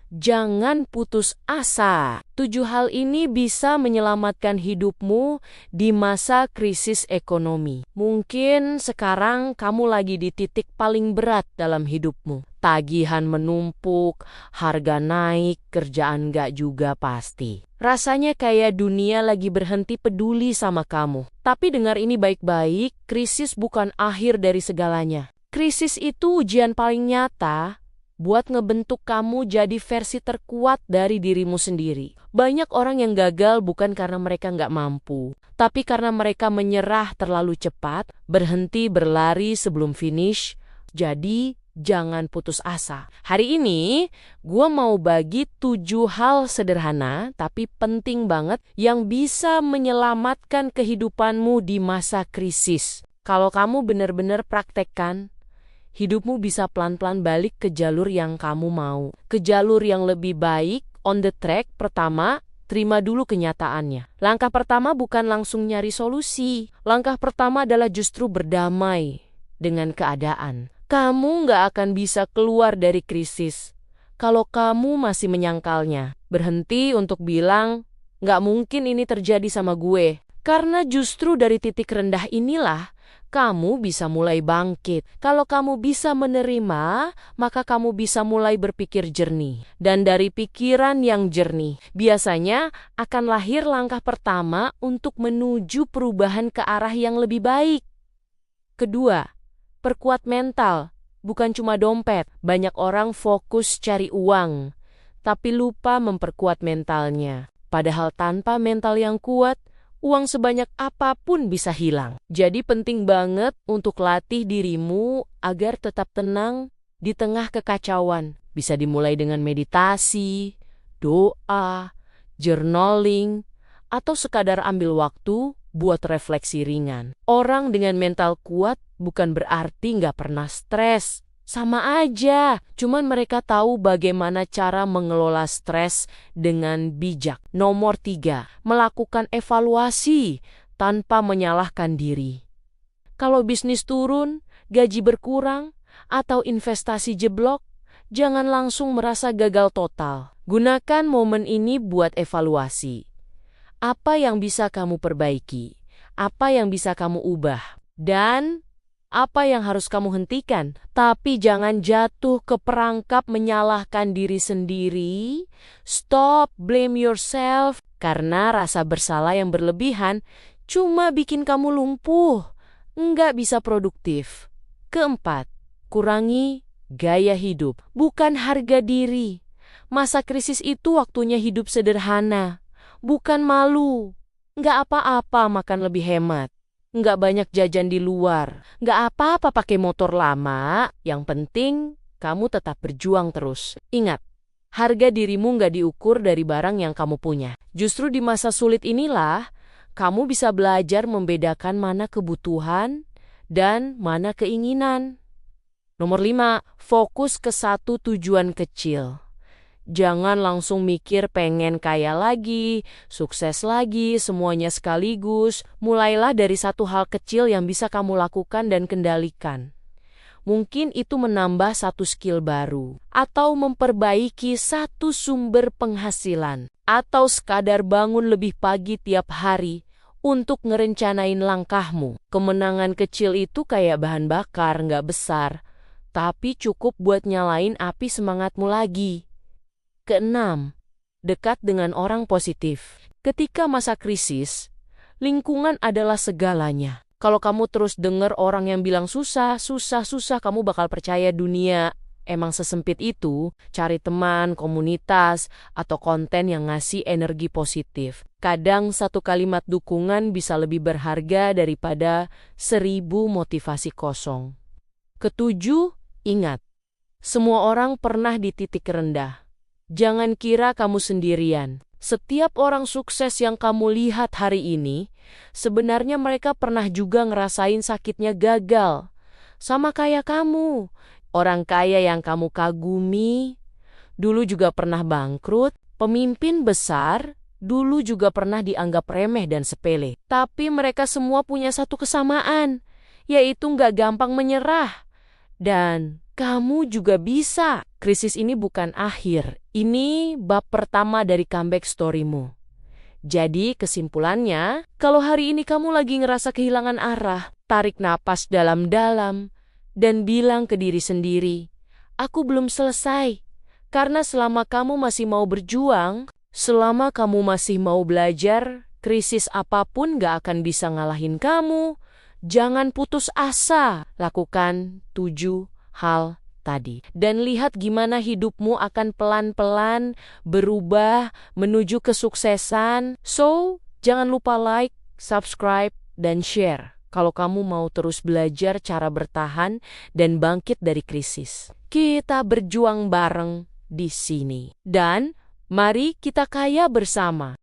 Jangan putus asa. 7 hal ini bisa menyelamatkan hidupmu di masa krisis ekonomi. Mungkin sekarang kamu lagi di titik paling berat dalam hidupmu. Tagihan menumpuk, harga naik, kerjaan gak juga pasti. Rasanya kayak dunia lagi berhenti peduli sama kamu. Tapi dengar ini baik-baik, krisis bukan akhir dari segalanya. Krisis itu ujian paling nyata buat ngebentuk kamu jadi versi terkuat dari dirimu sendiri. Banyak orang yang gagal bukan karena mereka nggak mampu, tapi karena mereka menyerah terlalu cepat, berhenti berlari sebelum finish. Jadi, jangan putus asa. Hari ini, gue mau bagi 7 hal sederhana tapi penting banget yang bisa menyelamatkan kehidupanmu di masa krisis. Kalau kamu benar-benar praktekkan, hidupmu bisa pelan-pelan balik ke jalur yang kamu mau. Ke jalur yang lebih baik, on the track. Pertama, terima dulu kenyataannya. Langkah pertama bukan langsung nyari solusi. Langkah pertama adalah justru berdamai dengan keadaan. Kamu nggak akan bisa keluar dari krisis kalau kamu masih menyangkalnya. Berhenti untuk bilang, nggak mungkin ini terjadi sama gue. Karena justru dari titik rendah inilah kamu bisa mulai bangkit. Kalau kamu bisa menerima, maka kamu bisa mulai berpikir jernih. Dan dari pikiran yang jernih, biasanya akan lahir langkah pertama untuk menuju perubahan ke arah yang lebih baik. Kedua, perkuat mental, bukan cuma dompet. Banyak orang fokus cari uang, tapi lupa memperkuat mentalnya. Padahal tanpa mental yang kuat, uang sebanyak apapun bisa hilang. Jadi penting banget untuk latih dirimu agar tetap tenang di tengah kekacauan. Bisa dimulai dengan meditasi, doa, journaling, atau sekadar ambil waktu buat refleksi ringan. Orang dengan mental kuat bukan berarti nggak pernah stres. Sama aja, cuman mereka tahu bagaimana cara mengelola stres dengan bijak. Nomor 3, melakukan evaluasi tanpa menyalahkan diri. Kalau bisnis turun, gaji berkurang, atau investasi jeblok, jangan langsung merasa gagal total. Gunakan momen ini buat evaluasi. Apa yang bisa kamu perbaiki? Apa yang bisa kamu ubah? Dan apa yang harus kamu hentikan? Tapi jangan jatuh ke perangkap menyalahkan diri sendiri. Stop, blame yourself. Karena rasa bersalah yang berlebihan cuma bikin kamu lumpuh, nggak bisa produktif. Keempat, kurangi gaya hidup, bukan harga diri. Masa krisis itu waktunya hidup sederhana, bukan malu. Nggak apa-apa makan lebih hemat. Nggak banyak jajan di luar, nggak apa-apa pakai motor lama, yang penting kamu tetap berjuang terus. Ingat, harga dirimu nggak diukur dari barang yang kamu punya. Justru di masa sulit inilah, kamu bisa belajar membedakan mana kebutuhan dan mana keinginan. Nomor 5, fokus ke satu tujuan kecil. Jangan langsung mikir pengen kaya lagi, sukses lagi, semuanya sekaligus. Mulailah dari satu hal kecil yang bisa kamu lakukan dan kendalikan. Mungkin itu menambah satu skill baru, atau memperbaiki satu sumber penghasilan, atau sekadar bangun lebih pagi tiap hari untuk ngerencanain langkahmu. Kemenangan kecil itu kayak bahan bakar, nggak besar, tapi cukup buat nyalain api semangatmu lagi. Keenam, dekat dengan orang positif. Ketika masa krisis, lingkungan adalah segalanya. Kalau kamu terus dengar orang yang bilang susah, kamu bakal percaya dunia emang sesempit itu. Cari teman, komunitas, atau konten yang ngasih energi positif. Kadang satu kalimat dukungan bisa lebih berharga daripada 1000 motivasi kosong. Ketujuh, ingat, semua orang pernah di titik rendah. Jangan kira kamu sendirian. Setiap orang sukses yang kamu lihat hari ini, sebenarnya mereka pernah juga ngerasain sakitnya gagal. Sama kayak kamu. Orang kaya yang kamu kagumi, dulu juga pernah bangkrut. Pemimpin besar, dulu juga pernah dianggap remeh dan sepele. Tapi mereka semua punya satu kesamaan, yaitu nggak gampang menyerah. Dan Kamu juga bisa. Krisis ini bukan akhir. Ini bab pertama dari comeback story-mu. Jadi kesimpulannya, kalau hari ini kamu lagi ngerasa kehilangan arah, tarik napas dalam-dalam dan bilang ke diri sendiri, aku belum selesai. Karena selama kamu masih mau berjuang, selama kamu masih mau belajar, krisis apapun gak akan bisa ngalahin kamu. Jangan putus asa. Lakukan 7 hal tadi. Dan lihat gimana hidupmu akan pelan-pelan berubah menuju kesuksesan. So, jangan lupa like, subscribe, dan share kalau kamu mau terus belajar cara bertahan dan bangkit dari krisis. Kita berjuang bareng di sini. Dan mari kita kaya bersama.